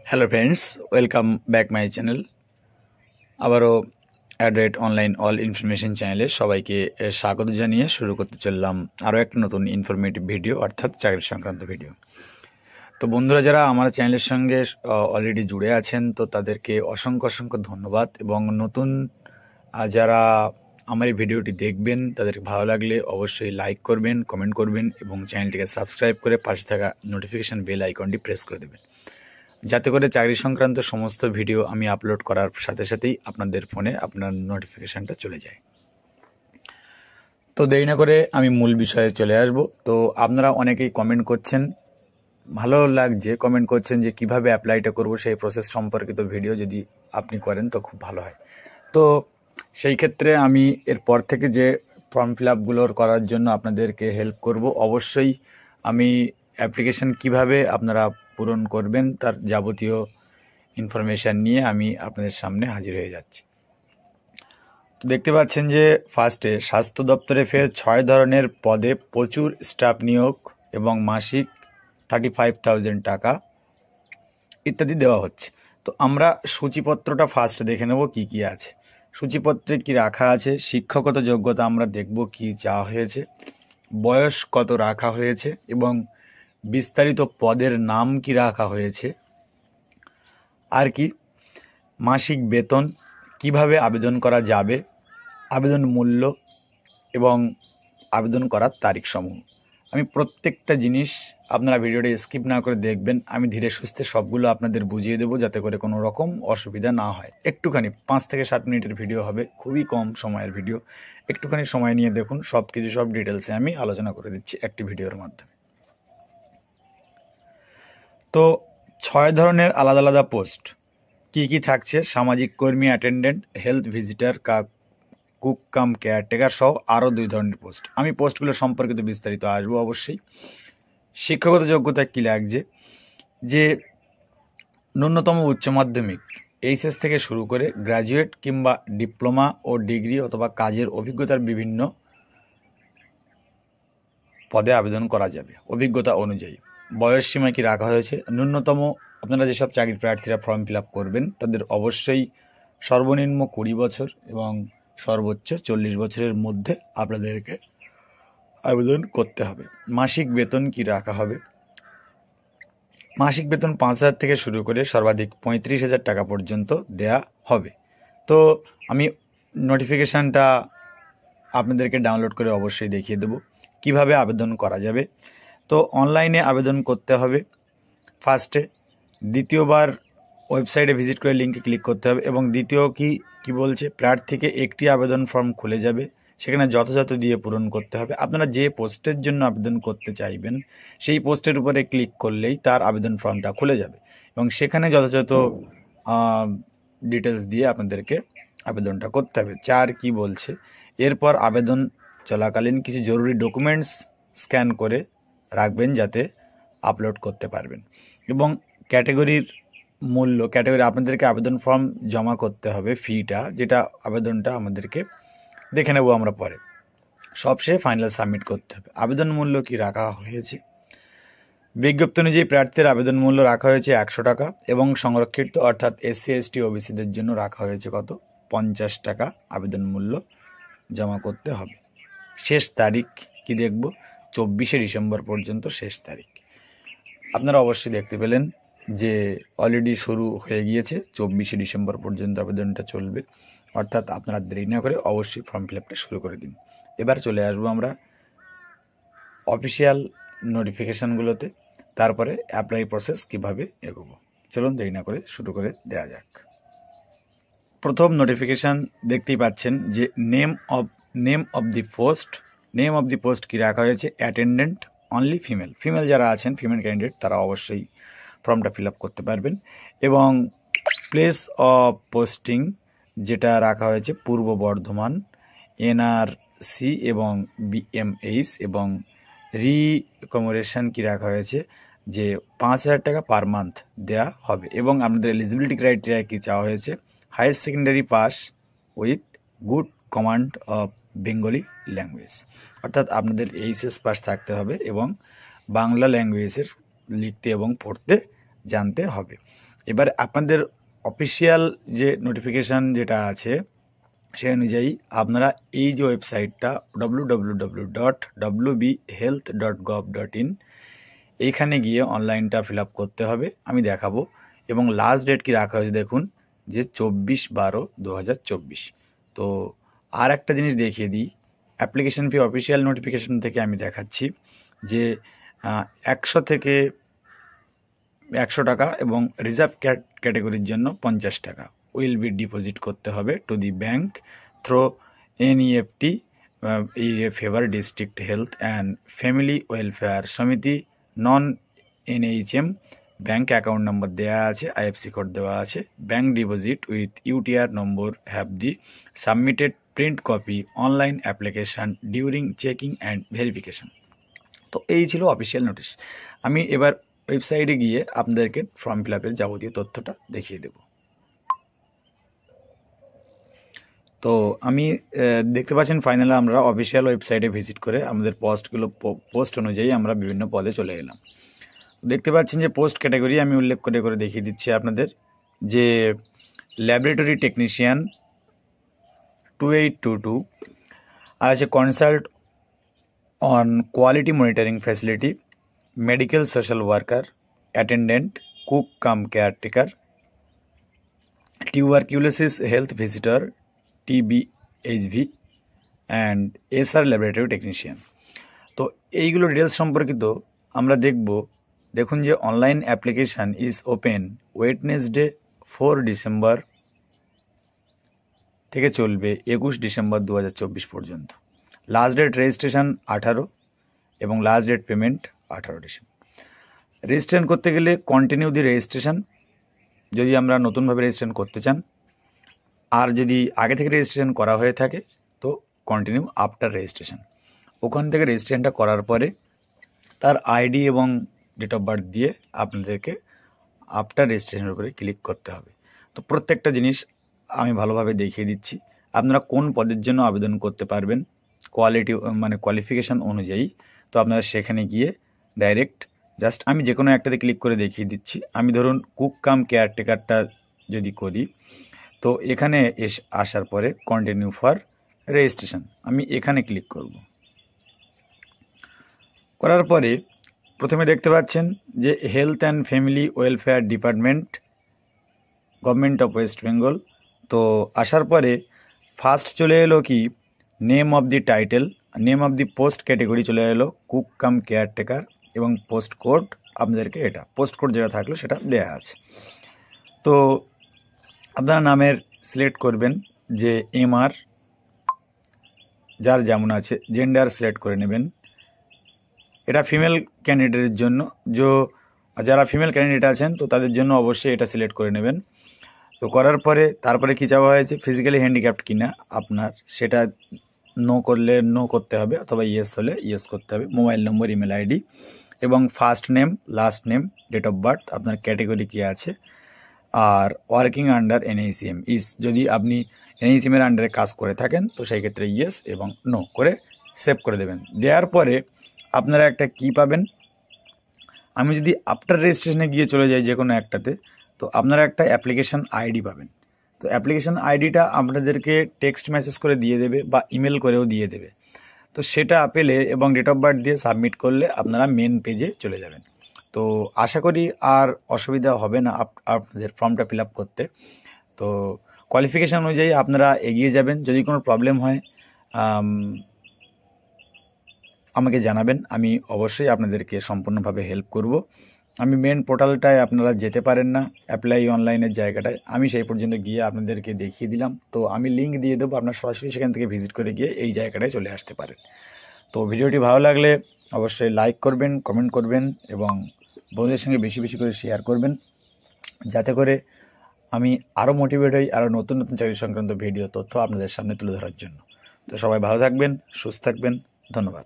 Hello friends, welcome back my channel. আবারও অ্যাড্রেট online all information চ্যানেলে সবাইকে স্বাগত জানিয়ে শুরু করতে চললাম আরও একটা নতুন ইনফরমেটিভ ভিডিও, অর্থাৎ চাকরি সংক্রান্ত ভিডিও। তো বন্ধুরা, যারা আমার চ্যানেলের সঙ্গে অলরেডি জুড়ে আছেন, তো তাদেরকে অসংখ্য অসংখ্য ধন্যবাদ। এবং নতুন যারা আমার এই ভিডিওটি দেখবেন, তাদেরকে ভালো লাগলে অবশ্যই লাইক করবেন, কমেন্ট করবেন এবং চ্যানেলটিকে সাবস্ক্রাইব করে পাশে থাকা নোটিফিকেশান বেল আইকনটি প্রেস করে দেবেন, যাতে করে চাকরি সংক্রান্ত সমস্ত ভিডিও আমি আপলোড করার সাথে সাথেই আপনাদের ফোনে আপনার নোটিফিকেশানটা চলে যায়। তো দেরি না করে আমি মূল বিষয়ে চলে আসব। তো আপনারা অনেকেই কমেন্ট করছেন, ভালো লাগছে কমেন্ট করছেন যে কিভাবে অ্যাপ্লাইটা করব, সেই প্রসেস সম্পর্কিত ভিডিও যদি আপনি করেন তো খুব ভালো হয়। তো সেই ক্ষেত্রে আমি এরপর থেকে যে ফর্ম ফিল আপগুলোর করার জন্য আপনাদেরকে হেল্প করব। অবশ্যই আমি অ্যাপ্লিকেশান কিভাবে আপনারা পূরণ করবেন তার যাবতীয় ইনফরমেশান নিয়ে আমি আপনাদের সামনে হাজির হয়ে যাচ্ছি। তো দেখতে পাচ্ছেন যে ফার্স্টে স্বাস্থ্য দপ্তরে ফের 6 ধরনের পদে প্রচুর স্টাফ নিয়োগ এবং মাসিক 35,000 টাকা ইত্যাদি দেওয়া হচ্ছে। তো আমরা সূচিপত্রটা ফার্স্ট দেখে নেব কি কি আছে। সূচিপত্রে কি রাখা আছে, শিক্ষাগত যোগ্যতা আমরা দেখব কি চাওয়া হয়েছে, বয়স কত রাখা হয়েছে এবং বিস্তারিত পদের নাম কি রাখা হয়েছে, আর কি মাসিক বেতন, কিভাবে আবেদন করা যাবে, আবেদন মূল্য এবং আবেদন করার তারিখ সমূহ। আমি প্রত্যেকটা জিনিস আপনারা ভিডিওটি স্কিপ না করে দেখবেন। আমি ধীরে সুস্থে সবগুলো আপনাদের বুঝিয়ে দেবো, যাতে করে কোনো রকম অসুবিধা না হয়। একটুখানি 5 থেকে 7 মিনিটের ভিডিও হবে, খুবই কম সময়ের ভিডিও। একটুখানি সময় নিয়ে দেখুন, সব কিছু সব ডিটেলসে আমি আলোচনা করে দিচ্ছি একটি ভিডিওর মাধ্যমে। তো 6 ধরনের আলাদা আলাদা পোস্ট কি কি থাকছে: সামাজিক কর্মী, অ্যাটেন্ডেন্ট, হেলথ ভিজিটার, কুক কাম কেয়ারটেকার সহ আরও 2 ধরনের পোস্ট। আমি পোস্টগুলো সম্পর্কিত বিস্তারিত আসবো অবশ্যই। শিক্ষাগত যোগ্যতা কী লাগছে, যে ন্যূনতম উচ্চ মাধ্যমিক এইচএস থেকে শুরু করে গ্র্যাজুয়েট কিংবা ডিপ্লোমা ও ডিগ্রি অথবা কাজের অভিজ্ঞতার বিভিন্ন পদে আবেদন করা যাবে অভিজ্ঞতা অনুযায়ী। বয়স সীমা কি রাখা হয়েছে, ন্যূনতম আপনারা যেসব চাকরি প্রার্থীরা ফর্ম ফিল আপ করবেন তাদের অবশ্যই সর্বনিম্ন 20 বছর এবং সর্বোচ্চ 40 বছরের মধ্যে আপনাদেরকে আবেদন করতে হবে। মাসিক বেতন কি রাখা হবে, মাসিক বেতন 5,000 থেকে শুরু করে সর্বাধিক 35,000 টাকা পর্যন্ত দেয়া হবে। তো আমি নোটিফিকেশানটা আপনাদেরকে ডাউনলোড করে অবশ্যই দেখিয়ে দেবো কিভাবে আবেদন করা যাবে। তো অনলাইনে আবেদন করতে হবে ফার্স্টে, দ্বিতীয়বার ওয়েবসাইটে ভিজিট করে লিঙ্কে ক্লিক করতে হবে এবং দ্বিতীয় কি বলছে, প্রার্থীকে একটি আবেদন ফর্ম খুলে যাবে, সেখানে যথাযথ দিয়ে পূরণ করতে হবে। আপনারা যে পোস্টের জন্য আবেদন করতে চাইবেন সেই পোস্টের উপরে ক্লিক করলেই তার আবেদন ফর্মটা খুলে যাবে এবং সেখানে যথাযথ ডিটেলস দিয়ে আপনাদেরকে আবেদনটা করতে হবে। 4 কি বলছে, এরপর আবেদন চলাকালীন কিছু জরুরি ডকুমেন্টস স্ক্যান করে রাখবেন যাতে আপলোড করতে পারবেন। এবং ক্যাটাগরি আপনাদেরকে আবেদন ফর্ম জমা করতে হবে, ফিটা যেটা আবেদনটা আমাদেরকে দেখে নেব আমরা পরে। সবশেষে ফাইনাল সাবমিট করতে হবে। আবেদন মূল্য কি রাখা হয়েছে, বিজ্ঞপ্তি অনুযায়ী প্রার্থীর আবেদন মূল্য রাখা হয়েছে 100 টাকা এবং সংরক্ষিত অর্থাৎ SC ST OBCদের জন্য রাখা হয়েছে কত, 50 টাকা আবেদন মূল্য জমা করতে হবে। শেষ তারিখ কি দেখব, 24শে ডিসেম্বর পর্যন্ত শেষ তারিখ। আপনারা অবশ্যই দেখতে পেলেন যে অলরেডি শুরু হয়ে গিয়েছে, 24শে ডিসেম্বর পর্যন্ত আবেদনটা চলবে। অর্থাৎ আপনারা দেরি না করে অবশ্যই ফর্ম ফিল আপটা শুরু করে দিন। এবার চলে আসবো আমরা অফিসিয়াল নোটিফিকেশানগুলোতে, তারপরে অ্যাপ্লাই প্রসেস কিভাবে এগোবো। চলুন দেরি না করে শুরু করে দেওয়া যাক। প্রথম নোটিফিকেশান দেখতেই পাচ্ছেন যে নেম অফ দি পোস্ট কি রাখা হয়েছে, অ্যাটেন্ডেন্ট অনলি ফিমেল যারা আছেন, ফিমেল ক্যান্ডিডেট, তারা অবশ্যই ফর্মটা ফিল আপ করতে পারবেন। এবং প্লেস অফ পোস্টিং যেটা রাখা হয়েছে পূর্ব বর্ধমান, NRC এবং BMH এবং রিকমেন্ডেশন কি রাখা হয়েছে যে 5,000 টাকা পার মান্থ দেয়া হবে। এবং আপনাদের এলিজিবিলিটি ক্রাইটেরিয়া কি চাওয়া হয়েছে, higher secondary pass with good command of Bengali language, অর্থাৎ আপনাদের HS পাস থাকতে হবে এবং বাংলা ল্যাঙ্গুয়েজের লিখতে এবং পড়তে জানতে হবে। এবার আপনাদের অফিসিয়াল যে নোটিফিকেশান যেটা আছে সেই অনুযায়ী আপনারা এই যে ওয়েবসাইটটা www.wbhealth.gov.in এইখানে গিয়ে অনলাইনটা ফিল আপ করতে হবে, আমি দেখাবো। এবং লাস্ট ডেট কি রাখা হয়েছে দেখুন, যে 24/12/2024। তো আর একটা জিনিস দেখিয়ে দিই, অ্যাপ্লিকেশন ফি অফিসিয়াল নোটিফিকেশন থেকে আমি দেখাচ্ছি যে 100 থেকে 100 টাকা এবং রিজার্ভ ক্যাটাগরির জন্য 50 টাকা উইল বি ডিপোজিট করতে হবে to the bank through NEFT favour district health and family welfare Samiti non NHM. Bank account number দেওয়া আছে, আইএফসি কোড দেওয়া আছে। Bank deposit with UTR number have the submitted print copy online application during checking and verification. তো এই ছিল official notice. আমি এবার ওয়েবসাইটে গিয়ে আপনাদেরকে ফর্ম ফিল আপের যাবতীয় তথ্যটা দেখিয়ে দেব। তো আমি দেখতে পাচ্ছেন ফাইনালি আমরা অফিসিয়াল ওয়েবসাইটে ভিজিট করে আমাদের পোস্ট অনুযায়ী আমরা বিভিন্ন পদে চলে এলাম। দেখতে পাচ্ছেন যে পোস্ট ক্যাটাগরি আমি উল্লেখ করে করে দেখিয়ে দিচ্ছি আপনাদের, যে ল্যাবরেটরি টেকনিশিয়ান 2822, আর আছে consult on quality monitoring facility, medical social worker, attendant, cook come caretaker, tuberculosis health visitor TBHV and SR laboratory technician. তো এইগুলো ডিটেলস সম্পর্কিত আমরা দেখব। দেখুন যে online application is open Wednesday 4 December থেকে চলবে 21 ডিসেম্বর 2024 পর্যন্ত। লাস্ট ডেট রেজিস্ট্রেশন 18 এবং last date payment 18 December. Registration করতে গেলে কন্টিনিউ দি রেজিস্ট্রেশন যদি আমরা নতুনভাবে রেজিস্ট্রেশন করতে চান, আর যদি আগে থেকে রেজিস্ট্রেশন করা হয়ে থাকে তো কন্টিনিউ আফটার রেজিস্ট্রেশন। ওখান থেকে রেজিস্ট্রেশনটা করার পরে তার আইডি এবং ডেট অফ বার্থ দিয়ে আপনাদেরকে আফটার রেজিস্ট্রেশনের উপরে ক্লিক করতে হবে। তো প্রত্যেকটা জিনিস আমি ভালোভাবে দেখিয়ে দিচ্ছি। আপনারা কোন পদের জন্য আবেদন করতে পারবেন কোয়ালিফিকেশান অনুযায়ী, তো আপনারা সেখানে গিয়ে ডাইরেক্ট জাস্ট আমি যে কোনো একটাতে ক্লিক করে দেখিয়ে দিচ্ছি। আমি ধরুন কুক কাম কেয়ারটেকারটা যদি করি, তো এখানে আসার পরে কন্টিনিউ ফর রেজিস্ট্রেশন আমি এখানে ক্লিক করব। করার পরে প্রথমে দেখতে পাচ্ছেন যে health and family welfare department, government of West Bengal. তো আসার পরে ফার্স্ট চলে এলো কি name of the title, name of the post category চলে এলো কুক কাম কেয়ারটেকার, এবং পোস্ট কোড আপনাদেরকে এটা পোস্ট কোড যেটা থাকলো সেটা দেয়া আছে। তো আপনারা নামের সিলেক্ট করবেন যে MR, যার যেমন আছে, জেন্ডার সিলেক্ট করে নেবেন। এটা ফিমেল ক্যান্ডিডেটের জন্য, যারা ফিমেল ক্যান্ডিডেট আছেন তো তাদের জন্য অবশ্যই এটা সিলেক্ট করে নেবেন। তো করার পরে তারপরে কী চাওয়া হয়েছে, ফিজিক্যালি হ্যান্ডিক্যাপ্ট কিনা আপনার, সেটা নো করলে নো করতে হবে, অথবা ইয়েস হলে ইয়েস করতে হবে। মোবাইল নম্বর, ইমেল আইডি এবং first name, last name, date of birth, আপনার ক্যাটেগরি কী আছে, আর ওয়ার্কিং আন্ডার NACM যদি আপনি NACM এর আন্ডারে কাজ করে থাকেন তো সেই ক্ষেত্রে ইয়েস এবং নো করে সেভ করে দেবেন। দেওয়ার পরে আপনারা একটা কি পাবেন, আমি যদি আফটার রেজিস্ট্রেশনে গিয়ে চলে যাই যে কোনো একটাতে, তো আপনারা একটা অ্যাপ্লিকেশান আইডি পাবেন। তো অ্যাপ্লিকেশান আইডিটা আপনাদেরকে টেক্সট মেসেজ করে দিয়ে দেবে বা ইমেল করেও দিয়ে দেবে। তো সেটা পেলে এবং ডেট অফ বার্থ দিয়ে সাবমিট করলে আপনারা মেন পেজে চলে যাবেন। তো আশা করি আর অসুবিধা হবে না আপনাদের ফর্মটা ফিল আপ করতে। তো কোয়ালিফিকেশান অনুযায়ী আপনারা এগিয়ে যাবেন। যদি কোনো প্রবলেম হয় আমাকে জানাবেন, আমি অবশ্যই আপনাদেরকে সম্পূর্ণভাবে হেল্প করব। আমি মেন পোর্টালটায় আপনারা যেতে পারেন না, অ্যাপ্লাই অনলাইনের জায়গাটায়, আমি সেই পর্যন্ত গিয়ে আপনাদেরকে দেখিয়ে দিলাম। তো আমি লিঙ্ক দিয়ে দেবো, আপনারা সরাসরি সেখান থেকে ভিজিট করে গিয়ে এই জায়গাটায় চলে আসতে পারেন। তো ভিডিওটি ভালো লাগলে অবশ্যই লাইক করবেন, কমেন্ট করবেন এবং বন্ধুদের সঙ্গে বেশি বেশি করে শেয়ার করবেন, যাতে করে আমি আরও মোটিভেট হই আরও নতুন নতুন চাকরি সংক্রান্ত ভিডিও তথ্য আপনাদের সামনে তুলে ধরার জন্য। তো সবাই ভালো থাকবেন, সুস্থ থাকবেন, ধন্যবাদ।